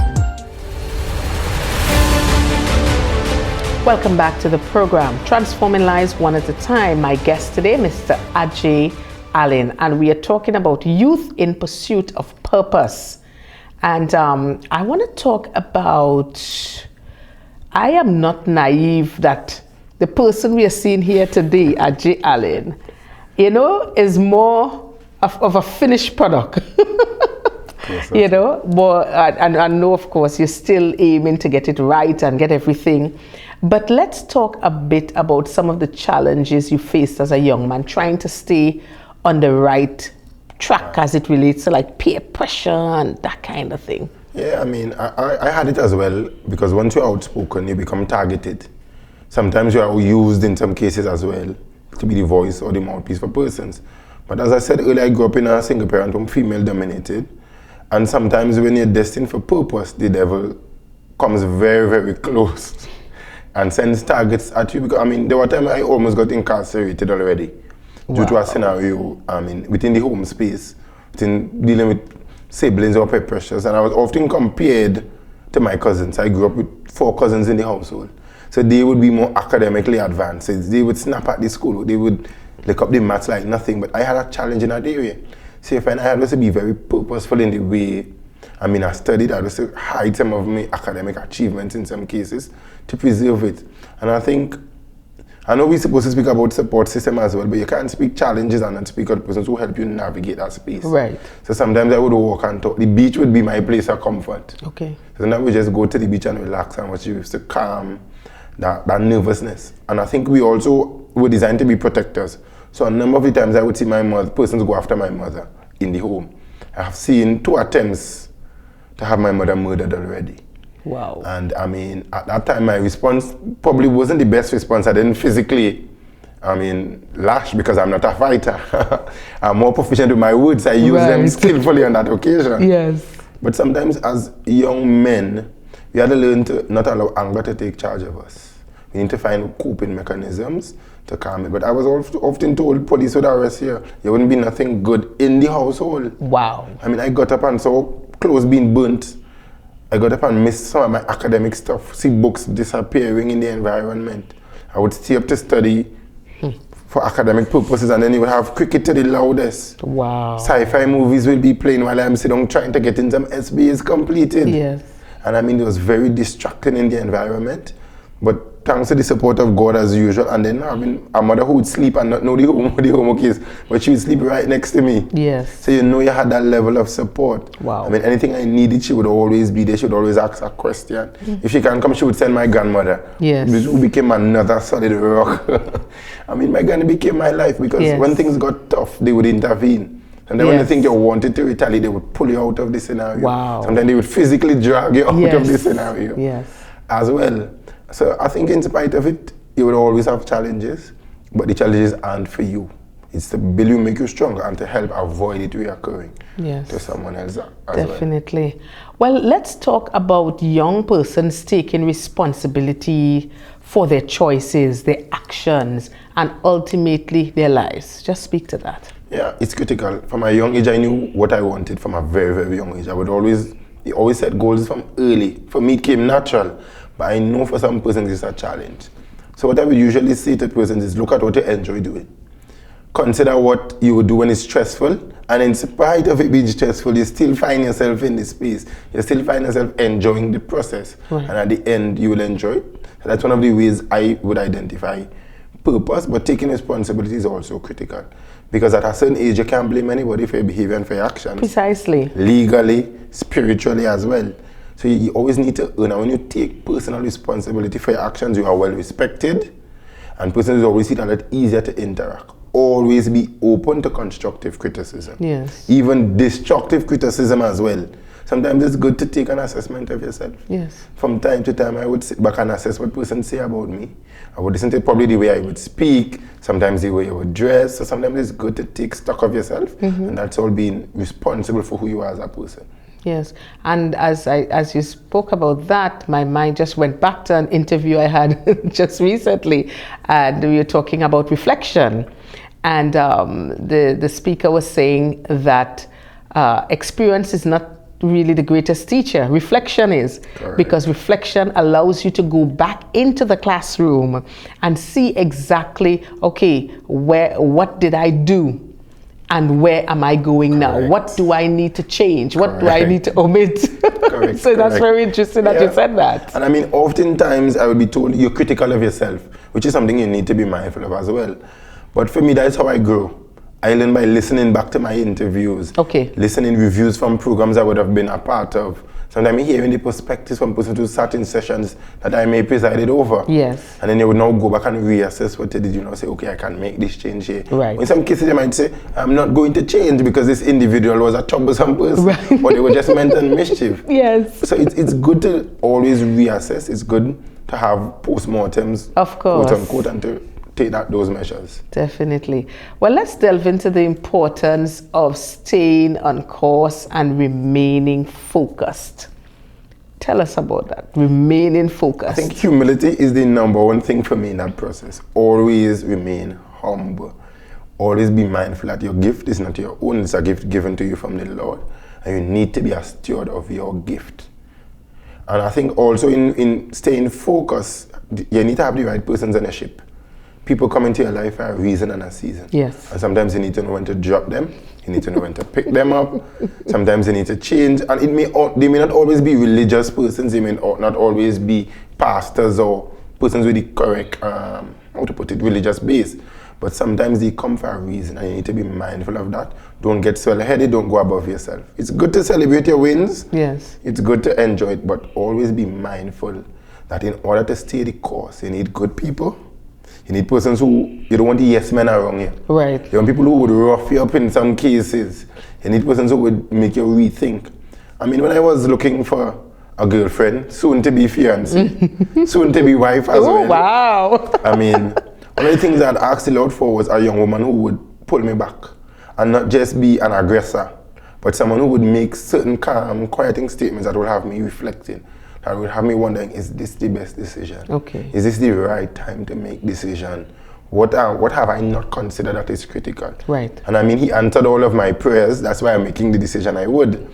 Welcome back to the program, Transforming Lives One at a Time. My guest today, Mr. Ajay Alleyne, and we are talking about youth in pursuit of purpose. And I want to talk about, I am not naive that the person we are seeing here today, Ajay Alleyne, you know, is more of a finished product. Yes, you know, but and I know, of course, you're still aiming to get it right and get everything. But let's talk a bit about some of the challenges you faced as a young man, trying to stay on the right track as it relates to like peer pressure and that kind of thing. Yeah, I mean, I had it as well, because once you're outspoken, you become targeted. Sometimes you are used in some cases as well to be the voice or the mouthpiece for persons. But as I said earlier, I grew up in a single parent home, female dominated. And sometimes when you're destined for purpose, the devil comes very, very close and sends targets at you. Because, I mean, there were times I almost got incarcerated already. Due to a scenario, I mean, within the home space, within dealing with siblings or peer pressures, and I was often compared to my cousins. I grew up with 4 cousins in the household. So they would be more academically advanced. They would snap at the school, they would look up the maths like nothing, but I had a challenge in that area. So if I had to be very purposeful in the way, I mean, I studied, I had to hide some of my academic achievements in some cases to preserve it. And I know we're supposed to speak about support system as well, but you can't speak challenges and not speak about persons who help you navigate that space. Right. So sometimes I would walk and talk. The beach would be my place of comfort. Okay. So now we just go to the beach and relax and watch you to calm that nervousness. And I think we also were designed to be protectors. So a number of the times I would see persons go after my mother in the home. I have seen 2 attempts to have my mother murdered already. Wow. And I mean, at that time, my response probably wasn't the best response. I didn't physically, lash, because I'm not a fighter. I'm more proficient with my words. I use them skillfully on that occasion. Yes. But sometimes as young men, we have to learn to not allow anger to take charge of us. We need to find coping mechanisms to calm it. But I was often told police would arrest you. There wouldn't be nothing good in the household. Wow. I mean, I got up and saw clothes being burnt. I got up and missed some of my academic stuff, see books disappearing in the environment. I would stay up to study for academic purposes, and then you would have cricket to the loudest. Wow. Sci-fi movies will be playing while I'm sitting down trying to get in some SBAs completed. Yes. And I mean, it was very distracting in the environment. But thanks to the support of God as usual, and then having a mother who would sleep and not know the homework is, but she would sleep right next to me. Yes. So you know you had that level of support. Wow. I mean, anything I needed, she would always be there. She would always ask a question. If she can't come, she would send my grandmother. Yes. Who became another solid rock. I mean, my granny became my life because when things got tough, they would intervene. And then when they think you wanted to retaliate, they would pull you out of the scenario. Wow. Sometimes they would physically drag you out of the scenario. Yes. As well. So I think in spite of it, you will always have challenges, but the challenges aren't for you. It's to build you, make you stronger, and to help avoid it reoccurring to someone else as Definitely. Well, let's talk about young persons taking responsibility for their choices, their actions, and ultimately their lives. Just speak to that. Yeah, it's critical. From a young age, I knew what I wanted from a very, very young age. You always set goals from early. For me, it came natural, but I know for some persons it's a challenge. So what I would usually say to persons is look at what you enjoy doing. Consider what you would do when it's stressful, and in spite of it being stressful, you still find yourself in this space. You still find yourself enjoying the process, and at the end, you will enjoy it. So that's one of the ways I would identify purpose, but taking responsibility is also critical. Because at a certain age, you can't blame anybody for your behavior and for your actions. Precisely. Legally, spiritually as well. So you always need to earn. And when you take personal responsibility for your actions, you are well respected. And persons will always see that it's easier to interact. Always be open to constructive criticism. Yes. Even destructive criticism as well. Sometimes it's good to take an assessment of yourself. Yes. From time to time, I would sit back and assess what persons say about me. I would listen to probably the way I would speak, sometimes the way I would dress. So sometimes it's good to take stock of yourself, and that's all being responsible for who you are as a person. Yes, and as you spoke about that, my mind just went back to an interview I had just recently, and we were talking about reflection, and the speaker was saying that experience is not really the greatest teacher. Reflection is. Correct. Because reflection allows you to go back into the classroom and see exactly, okay, what did I do? And where am I going now? Correct. What do I need to change? Correct. What do I need to omit? Correct. So that's very interesting that you said that. And I mean, oftentimes I would be told you're critical of yourself, which is something you need to be mindful of as well. But for me, that's how I grow. I learn by listening back to my interviews. Okay. Listening reviews from programs I would have been a part of. Sometimes hearing the perspectives from persons who sat in sessions that I may presided over. Yes. And then they would now go back and reassess what they did, say, okay, I can make this change here. Right. In some cases, they might say, I'm not going to change because this individual was a troublesome person. Right. Or they were just meant in mischief. Yes. So it's good to always reassess. It's good to have postmortems, of course, quote unquote, and to take those measures. Definitely. Well, let's delve into the importance of staying on course and remaining focused. Tell us about that, remaining focused. I think humility is the number one thing for me in that process. Always remain humble. Always be mindful that your gift is not your own, it's a gift given to you from the Lord. And you need to be a steward of your gift. And I think also in staying focused, you need to have the right persons on your ship. People come into your life for a reason and a season. Yes. And sometimes you need to know when to drop them. You need to know when to pick them up. Sometimes you need to change. And they may not always be religious persons. They may not always be pastors or persons with the correct, religious base. But sometimes they come for a reason and you need to be mindful of that. Don't get swell-headed, don't go above yourself. It's good to celebrate your wins. Yes. It's good to enjoy it, but always be mindful that in order to stay the course, you need good people. You need persons who, you don't want the yes men around you. Right. You want people who would rough you up in some cases. You need persons who would make you rethink. I mean, when I was looking for a girlfriend, soon to be fiancé, soon to be wife as well. Oh, wow. I mean, one of the things I'd asked the Lord for was a young woman who would pull me back and not just be an aggressor, but someone who would make certain calm, quieting statements that would have me reflecting. That would have me wondering, is this the best decision? Okay. Is this the right time to make decision? What have I not considered that is critical? Right. And I mean, he answered all of my prayers. That's why I'm making the decision I would.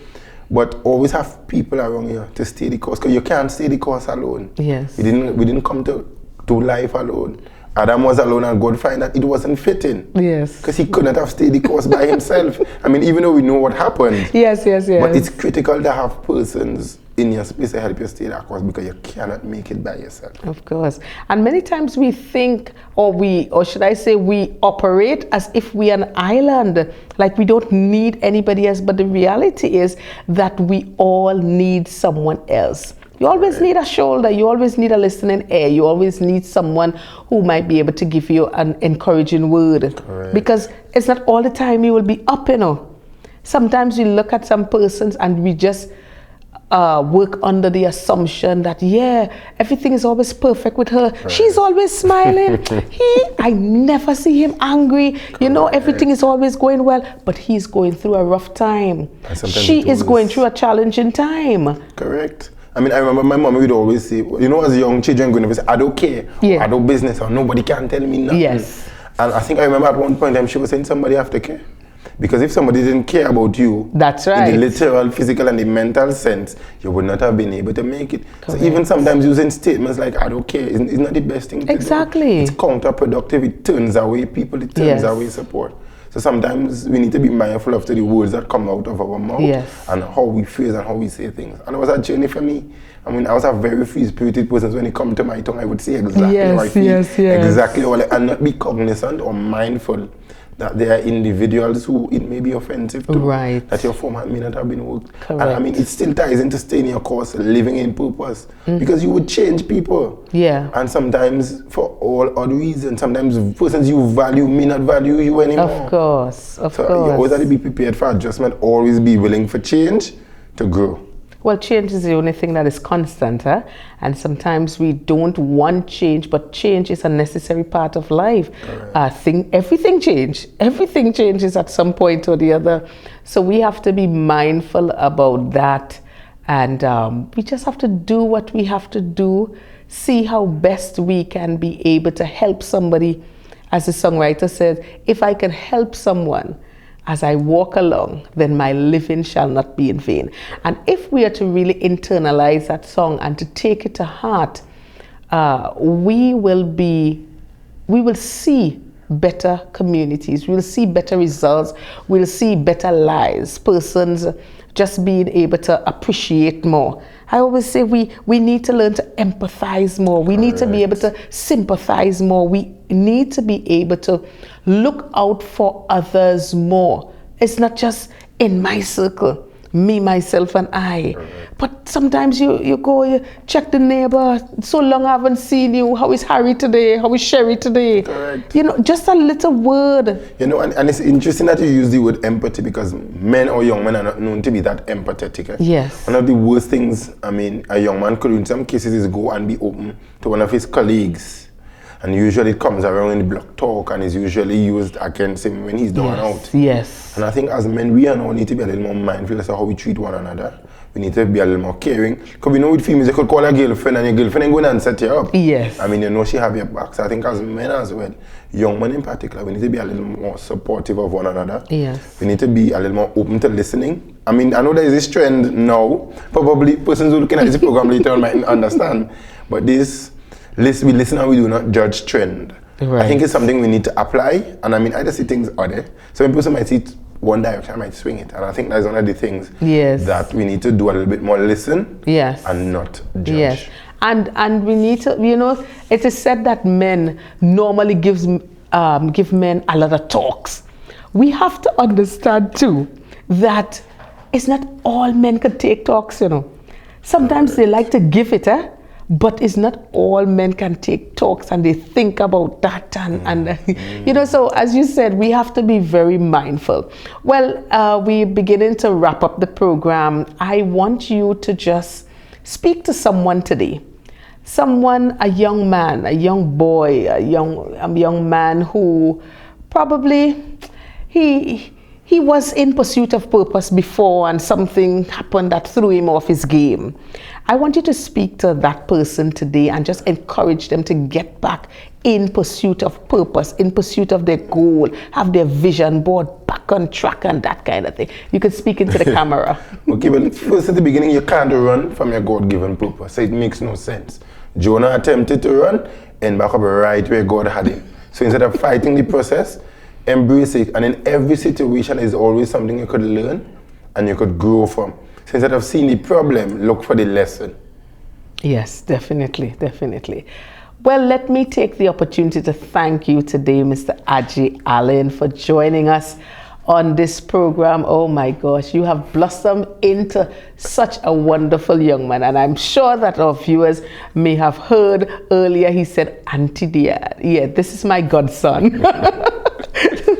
But always have people around you to stay the course, because you can't stay the course alone. Yes. We didn't come to life alone. Adam was alone and God find that it wasn't fitting. Yes. Because he couldn't have stayed the course by himself. I mean, even though we know what happened. Yes. But it's critical to have persons in your space to help you stay that course because you cannot make it by yourself. Of course. And many times we think, or should I say, we operate as if we are an island, like we don't need anybody else. But the reality is that we all need someone else. You always need a shoulder, you always need a listening ear, you always need someone who might be able to give you an encouraging word. Correct. Because it's not all the time you will be up, Sometimes we look at some persons and we just work under the assumption that, everything is always perfect with her. Correct. She's always smiling. I never see him angry. Correct. Everything is always going well, but he's going through a rough time. She is going through a challenging time. Correct. I mean, I remember my mom would always say, as young children going to say, I don't care, I don't business, or nobody can tell me nothing. Yes. And I think I remember at one point in time she was saying somebody have to care. Because if somebody didn't care about you, that's right, in the literal, physical, and the mental sense, you would not have been able to make it. Correct. So even sometimes using statements like, I don't care, is not the best thing to do. Exactly. It's counterproductive, it turns away people, it turns away support. So sometimes we need to be mindful of the words that come out of our mouth and how we phrase and how we say things. And it was a journey for me. I mean, I was a very free-spirited person. When it comes to my tongue, I would say exactly how I feel, exactly how and not be cognizant or mindful that there are individuals who it may be offensive to, that your format may not have been worked. And I mean, it still ties into staying in your course, living in purpose, because you would change people. Yeah. And sometimes for all odd reasons, sometimes persons you value may not value you anymore. Of course, of course. You always have to be prepared for adjustment, always be willing for change to grow. Well, change is the only thing that is constant, and sometimes we don't want change, but change is a necessary part of life. Everything changes at some point or the other. So we have to be mindful about that, and we just have to do what we have to do, see how best we can be able to help somebody. As the songwriter said, if I can help someone as I walk along, then my living shall not be in vain. And if we are to really internalize that song and to take it to heart, we will see better communities, we'll see better results, we'll see better lives, persons just being able to appreciate more. I always say we need to learn to empathize more. We need to be able to sympathize more. We need to be able to look out for others more. It's not just in my circle, me, myself, and I. But sometimes you go, you check the neighbor. So long I haven't seen you. How is Harry today? How is Sherry today? Correct. Just a little word. And it's interesting that you use the word empathy because men or young men are not known to be that empathetic. Yes. One of the worst things, I mean, a young man could do in some cases is go and be open to one of his colleagues. And usually it comes around in the block talk and is usually used against him when he's down and out. Yes. And I think as men, we all need to be a little more mindful as to how we treat one another. We need to be a little more caring. Because we know with females, you could call a girlfriend and your girlfriend ain't going and set you up. Yes. I mean, she have your back. So I think as men as well, young men in particular, we need to be a little more supportive of one another. Yes. We need to be a little more open to listening. I mean, I know there is this trend now. Probably persons who are looking at this program later on might understand. But we listen and we do not judge trend. Right. I think it's something we need to apply. And I mean, I just see things other. Some person might see it one direction, I might swing it. And I think that's one of the things that we need to do a little bit more listen and not judge. Yes. And we need to, it is said that men normally give men a lot of talks. We have to understand too that it's not all men can take talks, Sometimes they like to give it, but it's not all men can take talks and they think about that and so as you said, we have to be very mindful. Well, we're beginning to wrap up the program. I want you to just speak to someone today. Someone, a young man, a young boy, a young man who probably he was in pursuit of purpose before and something happened that threw him off his game. I want you to speak to that person today and just encourage them to get back in pursuit of purpose, in pursuit of their goal, have their vision board back on track and that kind of thing. You could speak into the camera. Okay, well, first at the beginning, you can't run from your God-given purpose. So it makes no sense Jonah attempted to run and back up right where God had him. So instead of fighting the process, embrace it. And in every situation is always something you could learn and you could grow from. So instead of seeing the problem, look for the lesson. Yes, definitely, definitely. Well, let me take the opportunity to thank you today, Mr. Ajay Alleyne, for joining us on this program. Oh my gosh, you have blossomed into such a wonderful young man. And I'm sure that our viewers may have heard earlier, he said, Auntie Dear, yeah, this is my godson.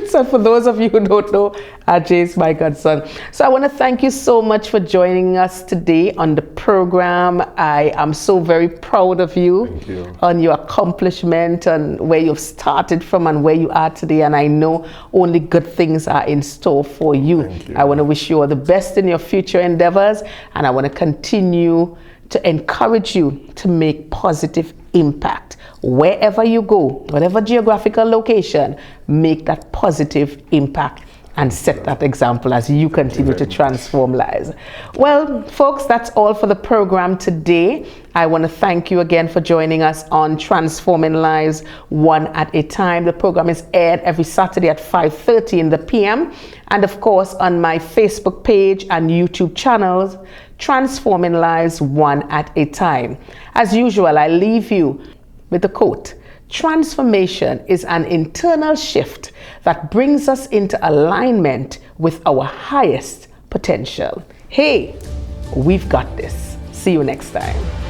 So for those of you who don't know, Ajay is my godson. So I want to thank you so much for joining us today on the program. I am so very proud of you, on your accomplishment and where you've started from and where you are today. And I know only good things are in store for you. I want to wish you all the best in your future endeavors. And I want to continue to encourage you to make positive impact. Wherever you go, whatever geographical location, make that positive impact and set that example as you continue to transform lives. Well, folks, that's all for the program today. I want to thank you again for joining us on Transforming Lives One at a Time. The program is aired every Saturday at 5:30 in the PM. And of course, on my Facebook page and YouTube channels, Transforming Lives One at a Time. As usual, I leave you with a quote. Transformation is an internal shift that brings us into alignment with our highest potential. Hey, we've got this. See you next time.